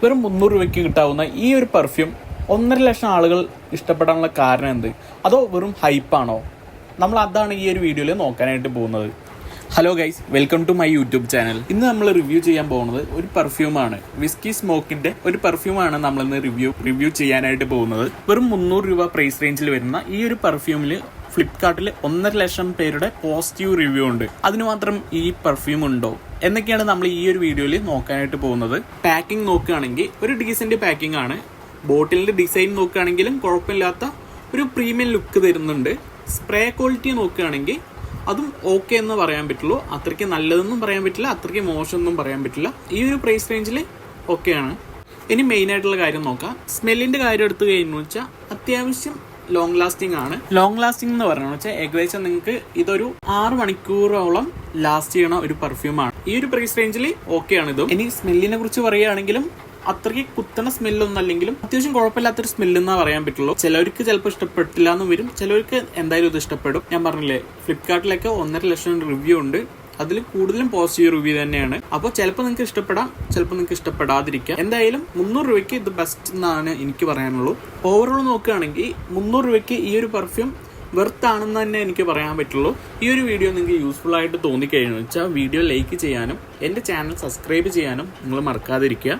വെറും 300 രൂപയ്ക്ക് കിട്ടാവുന്ന ഈ ഒരു പെർഫ്യൂം 1.5 ലക്ഷം ആളുകൾ ഇഷ്ടപ്പെടാനുള്ള കാരണം എന്ത്? അതോ വെറും ഹൈപ്പാണോ? നമ്മൾ അതാണ് ഈ ഒരു വീഡിയോയിൽ നോക്കാനായിട്ട് പോകുന്നത്. Hello guys, welcome to my YouTube channel. ഇന്ന് നമ്മൾ റിവ്യൂ ചെയ്യാൻ പോകുന്നത് ഒരു പെർഫ്യൂമാണ്. വിസ്കി സ്മോക്കിന്റെ ഒരു പെർഫ്യൂമാണ് നമ്മളിന്ന് റിവ്യൂ ചെയ്യാനായിട്ട് പോകുന്നത്. വെറും 300 രൂപ പ്രൈസ് റേഞ്ചിൽ വരുന്ന ഈ ഒരു പെർഫ്യൂമിൽ ഫ്ലിപ്കാർട്ടിൽ 1.5 ലക്ഷം പേരുടെ പോസിറ്റീവ് റിവ്യൂ ഉണ്ട്. അതിന് മാത്രം ഈ പെർഫ്യൂം ഉണ്ടോ എന്നൊക്കെയാണ് നമ്മൾ ഈ ഒരു വീഡിയോയിൽ നോക്കാനായിട്ട് പോകുന്നത്. പാക്കിംഗ് നോക്കുകയാണെങ്കിൽ ഒരു ഡീസന്റ് പാക്കിംഗ് ആണ്. ബോട്ടിലിന്റെ ഡിസൈൻ നോക്കുകയാണെങ്കിലും കുഴപ്പമില്ലാത്ത ഒരു പ്രീമിയം ലുക്ക് തരുന്നുണ്ട്. സ്പ്രേ ക്വാളിറ്റി നോക്കുകയാണെങ്കിൽ അതും ഓക്കെ എന്ന് പറയാൻ പറ്റുള്ളൂ. അത്രയ്ക്ക് നല്ലതെന്നും പറയാൻ പറ്റില്ല, അത്രയ്ക്ക് മോശമൊന്നും പറയാൻ പറ്റില്ല. ഈ ഒരു പ്രൈസ് റേഞ്ചിൽ ഓക്കെയാണ്. ഇനി മെയിൻ ആയിട്ടുള്ള കാര്യം നോക്കാം. സ്മെല്ലിന്റെ കാര്യം എടുത്തു കഴിഞ്ഞു വെച്ചാൽ അത്യാവശ്യം ലോങ് ലാസ്റ്റിംഗ് ആണ്. ലോങ് ലാസ്റ്റിംഗ് എന്ന് പറയുന്നത് വെച്ചാൽ ഏകദേശം നിങ്ങൾക്ക് ഇതൊരു 6 മണിക്കൂറോളം ലാസ്റ്റ് ചെയ്യണ ഒരു പെർഫ്യൂമാണ്. ഈ ഒരു പ്രൈസ് റേഞ്ചിൽ ഓക്കെയാണ് ഇതും. ഇനി സ്മെല്ലിനെ കുറിച്ച് പറയുകയാണെങ്കിലും അത്രയ്ക്ക് കുത്തണ സ്മെല്ലൊന്നും അല്ലെങ്കിലും അത്യാവശ്യം കുഴപ്പമില്ലാത്തൊരു സ്മെല്ലെന്നാ പറയാൻ പറ്റുള്ളൂ. ചിലവർക്ക് ചിലപ്പോൾ ഇഷ്ടപ്പെട്ടില്ല എന്ന് വരും, ചിലവർക്ക് എന്തായാലും ഇത് ഇഷ്ടപ്പെടും. ഞാൻ പറഞ്ഞില്ലേ, ഫ്ലിപ്കാർട്ടിലൊക്കെ 1.5 ലക്ഷം റിവ്യൂ ഉണ്ട്. അതിൽ കൂടുതലും പോസിറ്റീവ് റിവ്യൂ തന്നെയാണ്. അപ്പോൾ ചിലപ്പോൾ നിങ്ങൾക്ക് ഇഷ്ടപ്പെടാം, ചിലപ്പോൾ നിങ്ങൾക്ക് ഇഷ്ടപ്പെടാതിരിക്കാം. എന്തായാലും 300 രൂപയ്ക്ക് ഇത് ബെസ്റ്റ് എന്നാണ് എനിക്ക് പറയാനുള്ളൂ. ഓവറോൾ നോക്കുകയാണെങ്കിൽ 300 രൂപയ്ക്ക് ഈ ഒരു പെർഫ്യൂം വെർത്ത് ആണെന്ന് തന്നെ എനിക്ക് പറയാൻ പറ്റുള്ളൂ. ഈ ഒരു വീഡിയോ നിങ്ങൾക്ക് യൂസ്ഫുൾ ആയിട്ട് തോന്നിക്കഴിഞ്ഞു വെച്ചാൽ വീഡിയോ ലൈക്ക് ചെയ്യാനും എൻ്റെ ചാനൽ സബ്സ്ക്രൈബ് ചെയ്യാനും നിങ്ങൾ മറക്കാതിരിക്കുക.